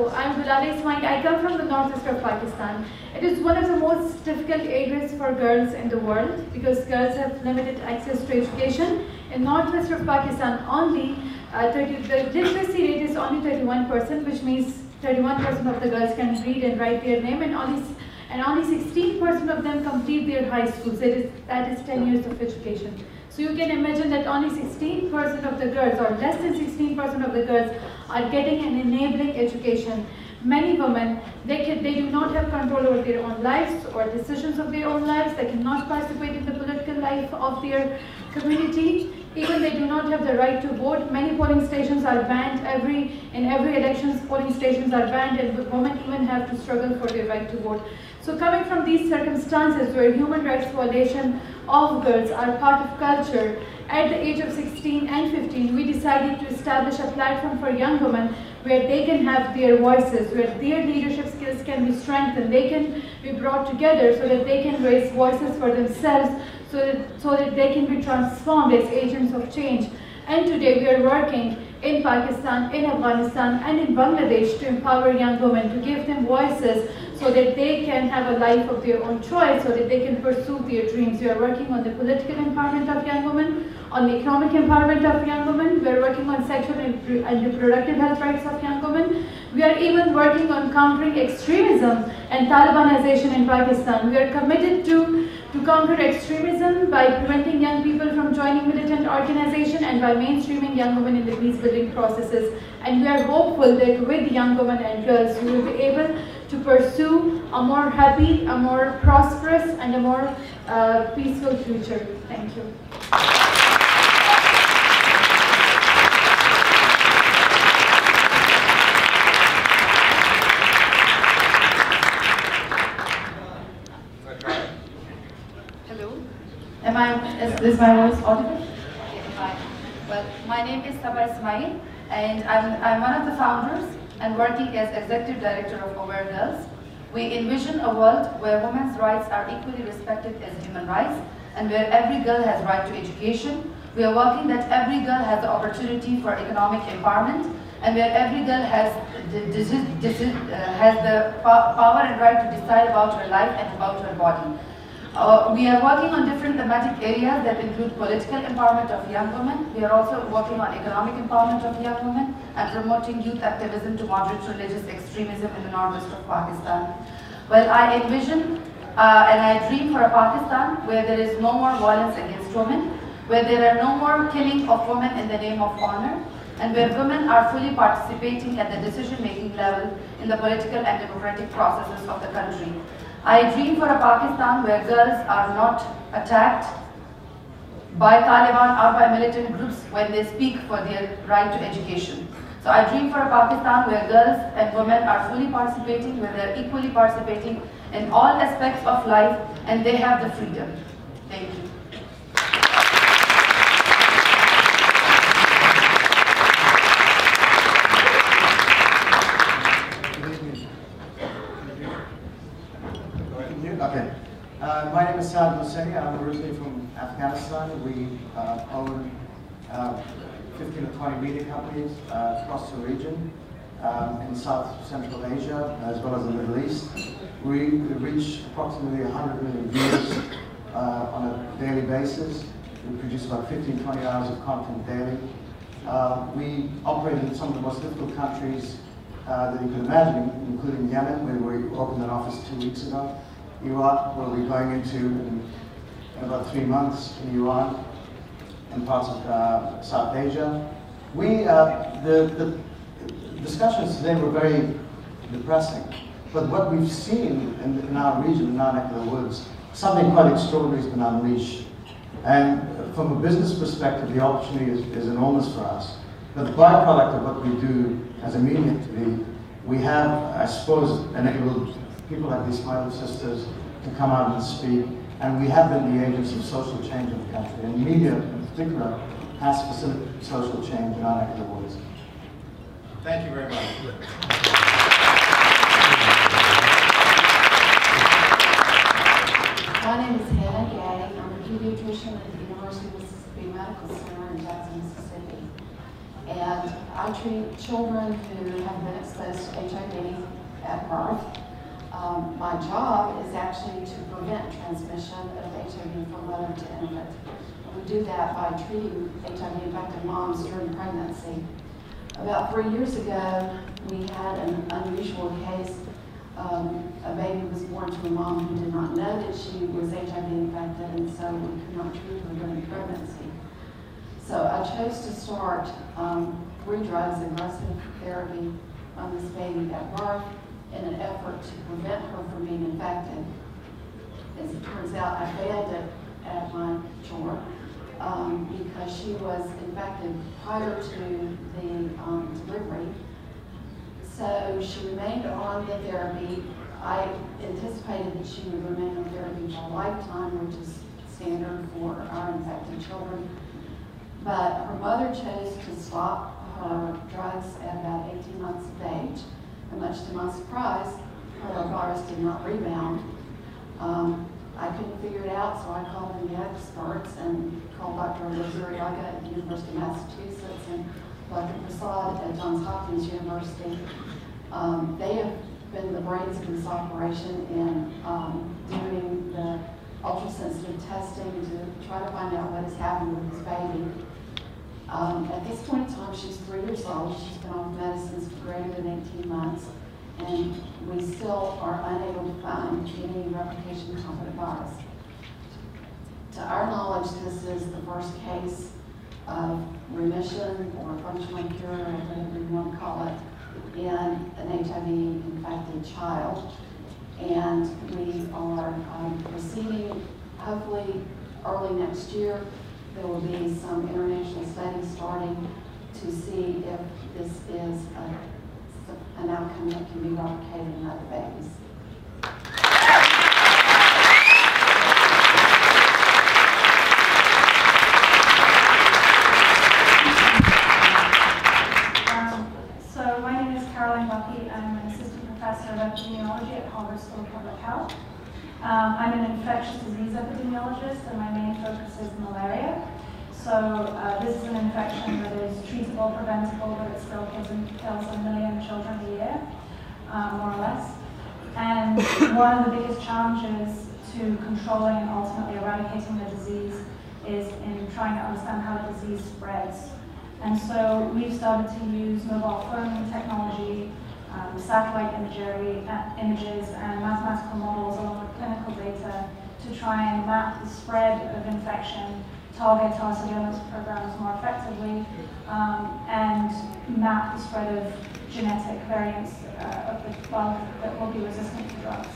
So I'm Gulale Ismail. I come from the northeast of Pakistan. It is one of the most difficult areas for girls in the world because girls have limited access to education. In northwest of Pakistan, the literacy rate is only 31%, which means 31% of the girls can read and write their name, and only 16% of them complete their high schools. That is 10 years of education. So you can imagine that only 16% of the girls, or less than 16% of the girls, are getting an enabling education. Many women, they do not have control over their own lives or decisions of their own lives. They cannot participate in the political life of their community. Even they do not have the right to vote. Many polling stations are banned. In every elections, polling stations are banned, and women even have to struggle for their right to vote. So coming from these circumstances where human rights violation of girls are part of culture, at the age of 16 and 15, we decided to establish a platform for young women where they can have their voices, where their leadership skills can be strengthened, they can be brought together so that they can raise voices for themselves, so that they can be transformed as agents of change. And today we are working in Pakistan, in Afghanistan, and in Bangladesh to empower young women, to give them voices so that they can have a life of their own choice, so that they can pursue their dreams. We are working on the political empowerment of young women, on the economic empowerment of young women. We are working on sexual and reproductive health rights of young women. We are even working on countering extremism and Talibanization in Pakistan. We are committed to counter extremism by preventing young people from joining militant organizations and by mainstreaming young women in the peace building processes. And we are hopeful that with young women and girls, we will be able to pursue a more happy, a more prosperous, and a more peaceful future. Thank you. Is this my voice audible? Okay, fine. Well, my name is Cybersecurity, and I'm one of the founders and working as Executive Director of Aware Girls. We envision a world where women's rights are equally respected as human rights, and where every girl has right to education. We are working that every girl has the opportunity for economic empowerment, and where every girl has the power and right to decide about her life and about her body. We are working on different thematic areas that include political empowerment of young women. We are also working on economic empowerment of young women and promoting youth activism to moderate religious extremism in the northwest of Pakistan. Well, I envision and I dream for a Pakistan where there is no more violence against women, where there are no more killing of women in the name of honor, and where women are fully participating at the decision-making level in the political and democratic processes of the country. I dream for a Pakistan where girls are not attacked by Taliban or by militant groups when they speak for their right to education. So I dream for a Pakistan where girls and women are fully participating, where they are equally participating in all aspects of life, and they have the freedom. Thank you. Okay. My name is Saad Husseini. I'm originally from Afghanistan. We own 15 or 20 media companies across the region in South Central Asia as well as the Middle East. We reach approximately 100 million viewers on a daily basis. We produce about 15-20 hours of content daily. We operate in some of the most difficult countries that you can imagine, including Yemen, where we opened an office 2 weeks ago. Iraq, where we're going into in about 3 months, in Iran, and parts of South Asia. The discussions today were very depressing, but what we've seen in our region, in our neck of the woods, something quite extraordinary has been unleashed. And from a business perspective, the opportunity is enormous for us. But the byproduct of what we do as a media entity, we have, I suppose, enabled people like these Smiley sisters to come out and speak, and we have been the agents of social change in the country, and media in particular has facilitated social change in our neck of the woods. Thank you very much. My name is Hannah Gaddy. I'm a pediatrician at the University of Mississippi Medical Center in Jackson, Mississippi. And I treat children who have been exposed to HIV at birth. My job is actually to prevent transmission of HIV from mother to infant. We do that by treating HIV-infected moms during pregnancy. About 3 years ago, we had an unusual case. A baby was born to a mom who did not know that she was HIV infected, and so we could not treat her during pregnancy. So I chose to start 3 drugs, aggressive therapy on this baby at birth in an effort to prevent her from being infected. As it turns out, I failed it at my chore because she was infected prior to the delivery. So she remained on the therapy. I anticipated that she would remain on therapy for a lifetime, which is standard for our infected children. But her mother chose to stop her drugs at about 18 months of age. And much to my surprise, her virus did not rebound. I couldn't figure it out, so I called in the experts and called Dr. Lizuriaga at the University of Massachusetts and Dr. Prasad at Johns Hopkins University. They have been the brains of this operation in doing the ultrasensitive testing to try to find out what is happening with this baby. At this point in time, she's 3 years old. She's been off medicines for greater than 18 months, and we still are unable to find any replication-competent virus. To our knowledge, this is the first case of remission or functional cure, or whatever you want to call it, in an HIV-infected child. And we are proceeding, hopefully early next year. There will be some international studies starting to see if this is an outcome that can be replicated in other babies. So my name is Caroline Bucky. I'm an assistant professor of epidemiology at Harvard School of Public Health. I'm an infectious disease epidemiologist, and my main focus is malaria. So this is an infection that is treatable, preventable, but it still kills 1 million children a year, more or less. And one of the biggest challenges to controlling and ultimately eradicating the disease is in trying to understand how the disease spreads. And so we've started to use mobile phone technology, satellite images, and mathematical models along with clinical data to try and map the spread of infection, target our surveillance programs more effectively, and map the spread of genetic variants of the bug that will be resistant to drugs.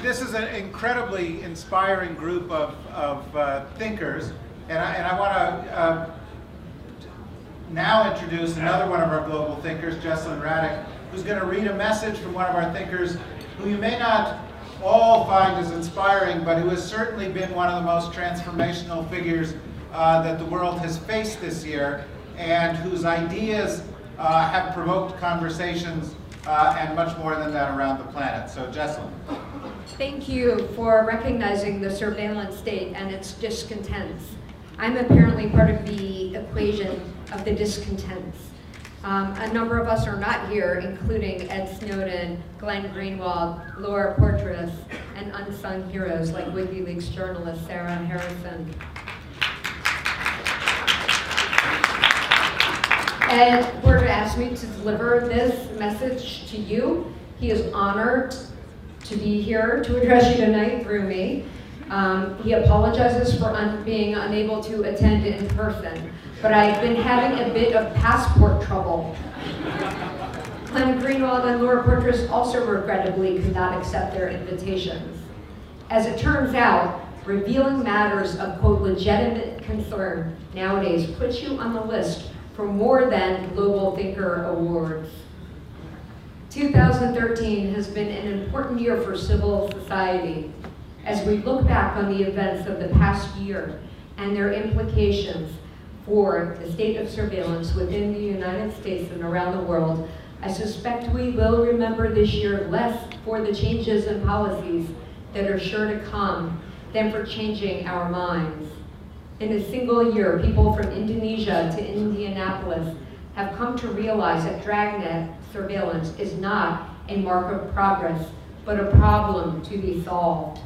This is an incredibly inspiring group of thinkers, and I want to now introduce another one of our global thinkers, Jessalyn Raddick, who's going to read a message from one of our thinkers who you may not all find as inspiring, but who has certainly been one of the most transformational figures that the world has faced this year, and whose ideas have provoked conversations and much more than that around the planet. So Jessalyn. Thank you for recognizing the surveillance state and its discontents. I'm apparently part of the equation of the discontents. A number of us are not here, including Ed Snowden, Glenn Greenwald, Laura Poitras, and unsung heroes like WikiLeaks journalist Sarah Harrison. Ed were to ask me to deliver this message to you. He is honored to be here to address you tonight through me. He apologizes for being unable to attend in person, but I've been having a bit of passport trouble. Glenn Greenwald and Laura Poitras also regrettably could not accept their invitations. As it turns out, revealing matters of, quote, legitimate concern nowadays puts you on the list for more than Global Thinker Awards. 2013 has been an important year for civil society as we look back on the events of the past year and their implications for the state of surveillance within the United States and around the world. I suspect we will remember this year less for the changes in policies that are sure to come than for changing our minds. In a single year, people from Indonesia to Indianapolis have come to realize that dragnet surveillance is not a mark of progress, but a problem to be solved.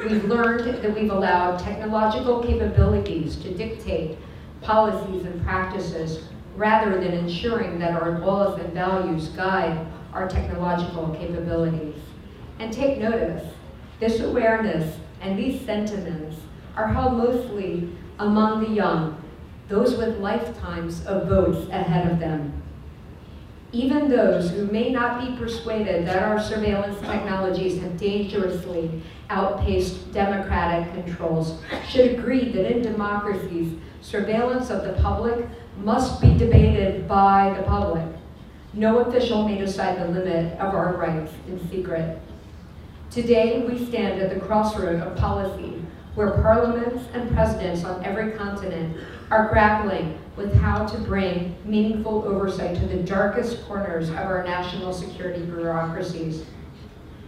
We've learned that we've allowed technological capabilities to dictate policies and practices rather than ensuring that our laws and values guide our technological capabilities. And take notice, this awareness and these sentiments are held mostly among the young, those with lifetimes of votes ahead of them. Even those who may not be persuaded that our surveillance technologies have dangerously outpaced democratic controls should agree that in democracies, surveillance of the public must be debated by the public. No official may decide the limit of our rights in secret. Today, we stand at the crossroad of policy, where parliaments and presidents on every continent are grappling with how to bring meaningful oversight to the darkest corners of our national security bureaucracies.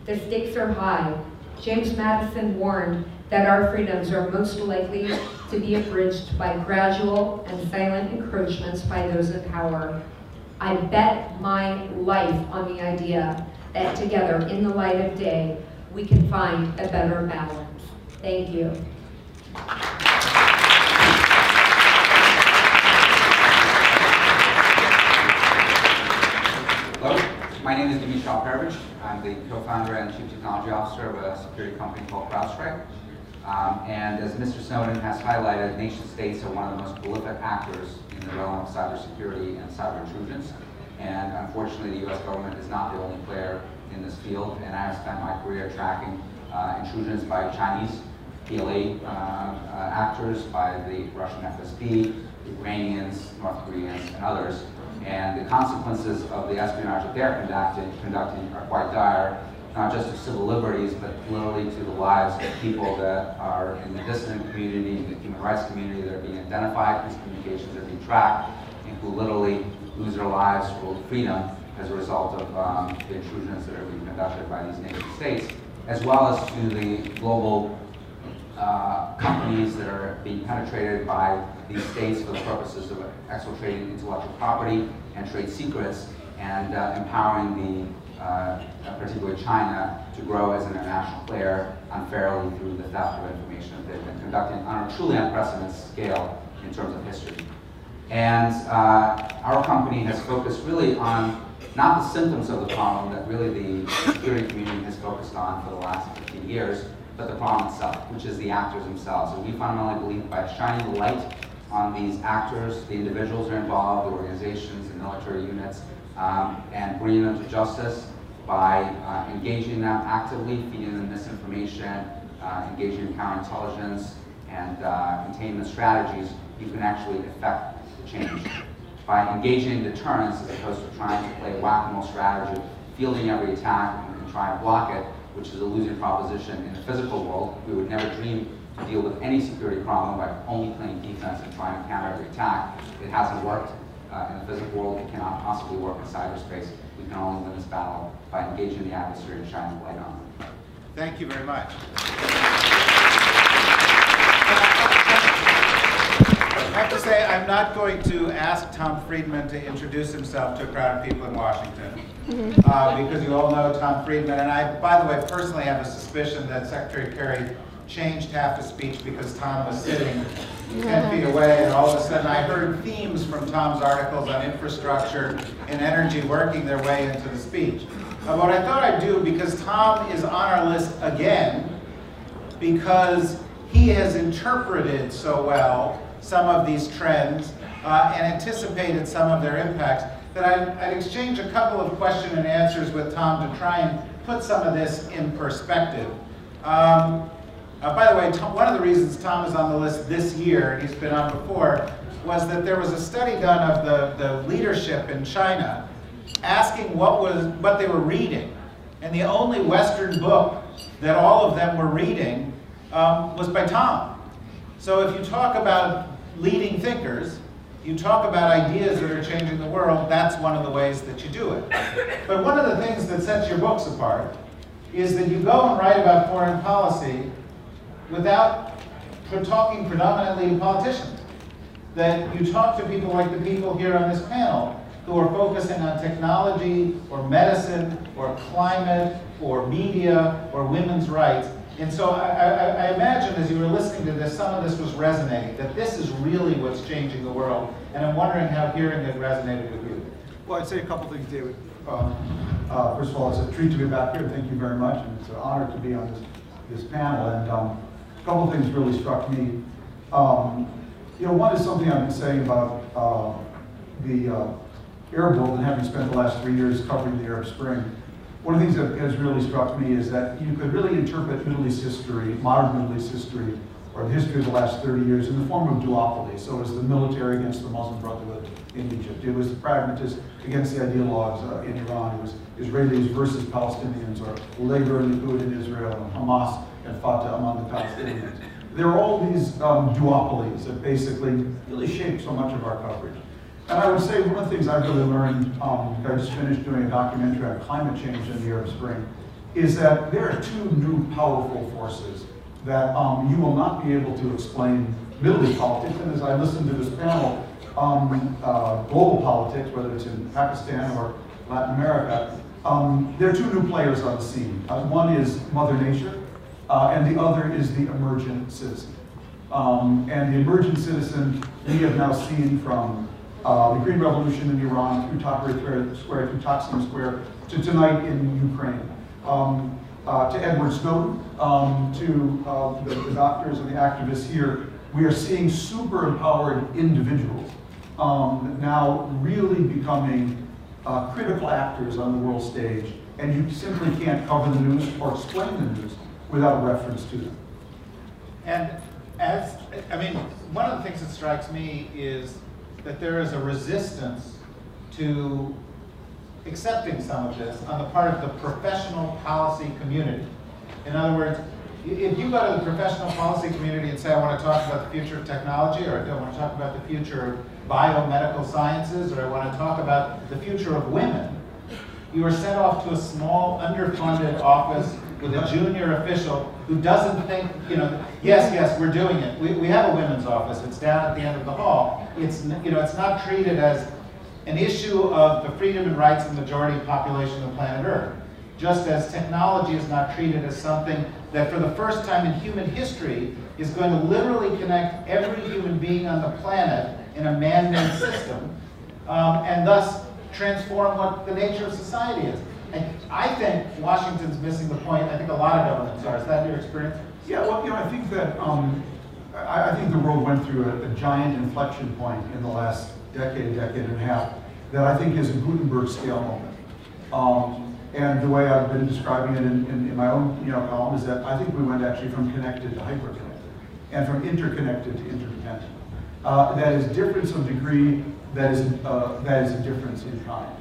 The stakes are high. James Madison warned that our freedoms are most likely to be abridged by gradual and silent encroachments by those in power. I bet my life on the idea that together, in the light of day, we can find a better balance. Thank you. Hello, my name is Dimitri Alperovich. I'm the co-founder and chief technology officer of a security company called CrowdStrike. And as Mr. Snowden has highlighted, nation states are one of the most prolific actors in the realm of cybersecurity and cyber intrusions. And unfortunately, the US government is not the only player in this field. And I have spent my career tracking intrusions by Chinese PLA actors, by the Russian FSB, the Iranians, North Koreans, and others. And the consequences of the espionage that they're conducting are quite dire, not just to civil liberties, but literally to the lives of people that are in the dissident community, the human rights community, that are being identified, whose communications are being tracked, and who literally lose their lives or freedom as a result of the intrusions that are being conducted by these nation states, as well as to the global companies that are being penetrated by these states for the purposes of exfiltrating intellectual property and trade secrets, and empowering particularly China, to grow as an international player unfairly through the theft of information that they've been conducting on a truly unprecedented scale in terms of history. And our company has focused really on not the symptoms of the problem that really the security community has focused on for the last 15 years, but the problem itself, which is the actors themselves. And we fundamentally believe by shining the light on these actors, the individuals that are involved, the organizations, the military units, and bringing them to justice by engaging them actively, feeding them misinformation, engaging in counterintelligence and containment strategies, you can actually affect the change. By engaging in deterrence as opposed to trying to play whack-a-mole strategy, fielding every attack and trying to block it, which is a losing proposition in the physical world. We would never dream to deal with any security problem by only playing defense and trying to counter every attack. It hasn't worked in the physical world. It cannot possibly work in cyberspace. We can only win this battle by engaging the atmosphere and shining the light on it. Thank you very much. I have to say, I'm not going to ask Tom Friedman to introduce himself to a crowd of people in Washington, because you all know Tom Friedman. And I, by the way, personally have a suspicion that Secretary Kerry changed half his speech because Tom was sitting 10 feet away, and all of a sudden I heard themes from Tom's articles on infrastructure and energy working their way into the speech. What I thought I'd do, because Tom is on our list again, because he has interpreted so well some of these trends and anticipated some of their impacts, that I'd exchange a couple of question and answers with Tom to try and put some of this in perspective. By the way, one of the reasons Tom is on the list this year, and he's been on before, was that there was a study done of the leadership in China asking what they were reading. And the only Western book that all of them were reading was by Tom. So if you talk about leading thinkers, you talk about ideas that are changing the world, that's one of the ways that you do it. But one of the things that sets your books apart is that you go and write about foreign policy without talking predominantly to politicians. That you talk to people like the people here on this panel who are focusing on technology or medicine or climate or media or women's rights. And so I imagine as you were listening to this, some of this was resonating, that this is really what's changing the world. And I'm wondering how hearing it resonated with you. Well, I'd say a couple things, David. First of all, it's a treat to be back here. Thank you very much. And it's an honor to be on this panel. And a couple things really struck me. One is something I've been saying about the Arab world and having spent the last 3 years covering the Arab Spring. One of the things that has really struck me is that you could really interpret Middle East history, modern Middle East history, or the history of the last 30 years in the form of duopoly. So it was the military against the Muslim Brotherhood in Egypt. It was the pragmatists against the ideologues in Iran. It was Israelis versus Palestinians, or Labour and Likud in Israel, and Hamas and Fatah among the Palestinians. There are all these duopolies that basically really shape so much of our coverage. And I would say one of the things I've really learned, I just finished doing a documentary on climate change in the Arab Spring, is that there are two new powerful forces that you will not be able to explain Middle East politics. And as I listened to this panel, global politics, whether it's in Pakistan or Latin America, there are two new players on the scene. One is Mother Nature, and the other is the emergent citizen. And the emergent citizen we have now seen from the Green Revolution in Iran, through Tahrir Square, through Taksim Square, to tonight in Ukraine, to Edward Snowden, to the doctors and the activists here. We are seeing super empowered individuals now really becoming critical actors on the world stage, and you simply can't cover the news or explain the news without reference to them. And one of the things that strikes me is that there is a resistance to accepting some of this on the part of the professional policy community. In other words, if you go to the professional policy community and say, I want to talk about the future of technology, or I want to talk about the future of biomedical sciences, or I want to talk about the future of women, you are sent off to a small, underfunded office with a junior official who doesn't think, yes, we're doing it. We have a women's office. It's down at the end of the hall. It's not treated as an issue of the freedom and rights of the majority population of planet Earth. Just as technology is not treated as something that for the first time in human history is going to literally connect every human being on the planet in a man-made system, and thus transform what the nature of society is. And I think Washington's missing the point. I think a lot of governments are. Is that your experience? Yeah, well, I think that I think the world went through a giant inflection point in the last decade and a half that I think is a Gutenberg scale moment. And the way I've been describing it in my own column is that I think we went actually from connected to hyper-connected, and from interconnected to interdependent. That is difference of degree. That is a difference in kind.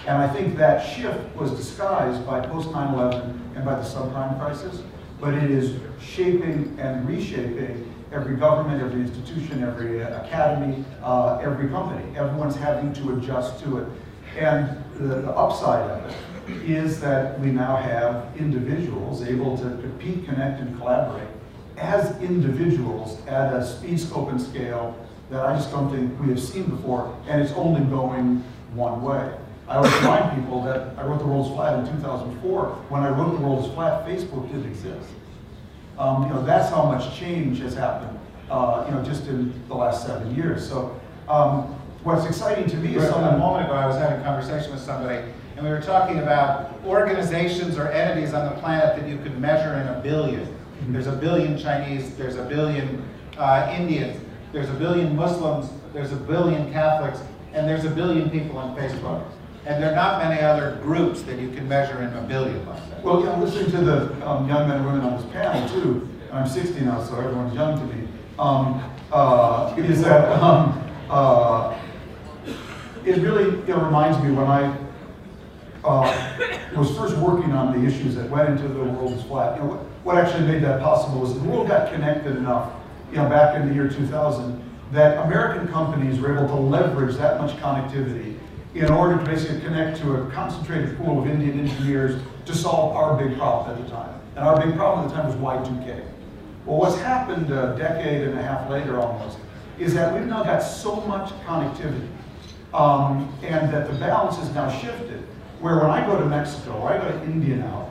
And I think that shift was disguised by post 9/11 and by the subprime crisis, but it is shaping and reshaping every government, every institution, every academy, every company. Everyone's having to adjust to it. And the upside of it is that we now have individuals able to compete, connect, and collaborate as individuals at a speed, scope, and scale that I just don't think we have seen before, and it's only going one way. I always remind people that I wrote The World's Flat in 2004. When I wrote The World's Flat, Facebook didn't exist. That's how much change has happened, just in the last 7 years. So what's exciting to me is a moment ago I was having a conversation with somebody, and we were talking about organizations or entities on the planet that you could measure in a billion. There's a billion Chinese, there's a billion Indians, there's a billion Muslims, there's a billion Catholics, and there's a billion people on Facebook. And there are not many other groups that you can measure in a billion like that. Well, listening to the young men and women on this panel too, and I'm 60 now, so everyone's young to me, is that it really reminds me when I was first working on the issues that went into The World is Flat. What actually made that possible was the world got connected enough, back in the year 2000, that American companies were able to leverage that much connectivity in order to basically connect to a concentrated pool of Indian engineers to solve our big problem at the time. And our big problem at the time was Y2K. Well, what's happened a decade and a half later almost is that we've now got so much connectivity and that the balance has now shifted, where when I go to Mexico, or I go to India now,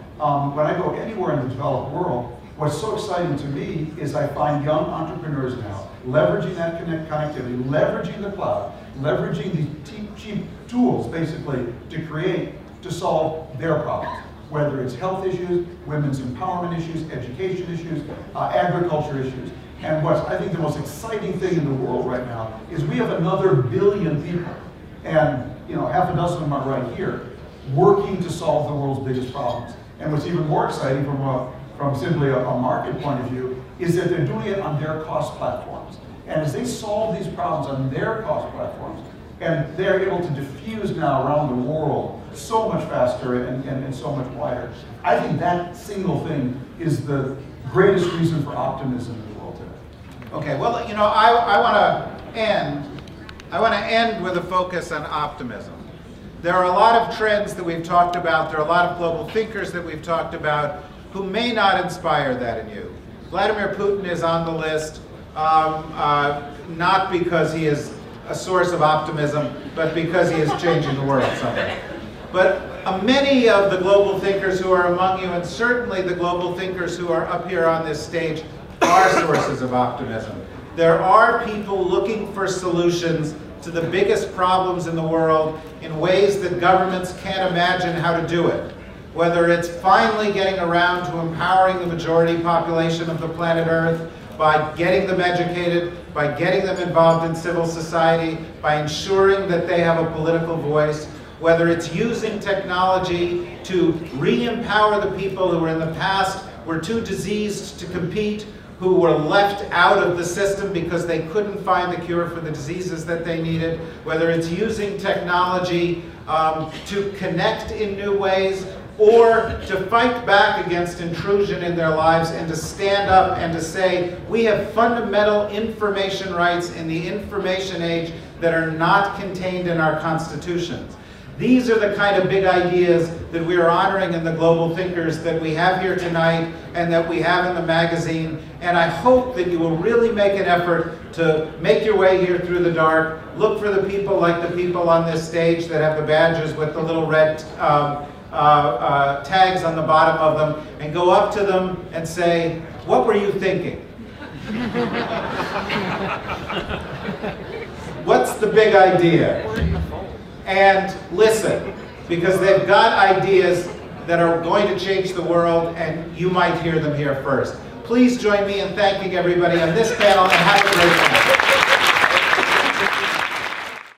when I go anywhere in the developed world, what's so exciting to me is I find young entrepreneurs now leveraging that connectivity, leveraging the cloud, leveraging these cheap tools basically to solve their problems, whether it's health issues, women's empowerment issues, education issues, agriculture issues. And what's, I think, the most exciting thing in the world right now is we have another billion people, and half a dozen of them are right here, working to solve the world's biggest problems. And what's even more exciting from simply a market point of view is that they're doing it on their cost platforms. And as they solve these problems on their cost platforms, and they're able to diffuse now around the world so much faster and so much wider, I think that single thing is the greatest reason for optimism in the world today. Okay, well, I want to end with a focus on optimism. There are a lot of trends that we've talked about. There are a lot of global thinkers that we've talked about who may not inspire that in you. Vladimir Putin is on the list, not because he is a source of optimism, but because he is changing the world somehow. But many of the global thinkers who are among you, and certainly the global thinkers who are up here on this stage, are sources of optimism. There are people looking for solutions to the biggest problems in the world in ways that governments can't imagine how to do it. Whether it's finally getting around to empowering the majority population of the planet Earth by getting them educated, by getting them involved in civil society, by ensuring that they have a political voice, whether it's using technology to re-empower the people who in the past were too diseased to compete, who were left out of the system because they couldn't find the cure for the diseases that they needed, whether it's using technology to connect in new ways, or to fight back against intrusion in their lives and to stand up and to say, we have fundamental information rights in the information age that are not contained in our constitutions. These are the kind of big ideas that we are honoring in the global thinkers that we have here tonight and that we have in the magazine. And I hope that you will really make an effort to make your way here through the dark. Look for the people like the people on this stage that have the badges with the little red tags on the bottom of them, and go up to them and say, what were you thinking? What's the big idea? And listen, because they've got ideas that are going to change the world, and you might hear them here first. Please join me in thanking everybody on this panel, and have a great night.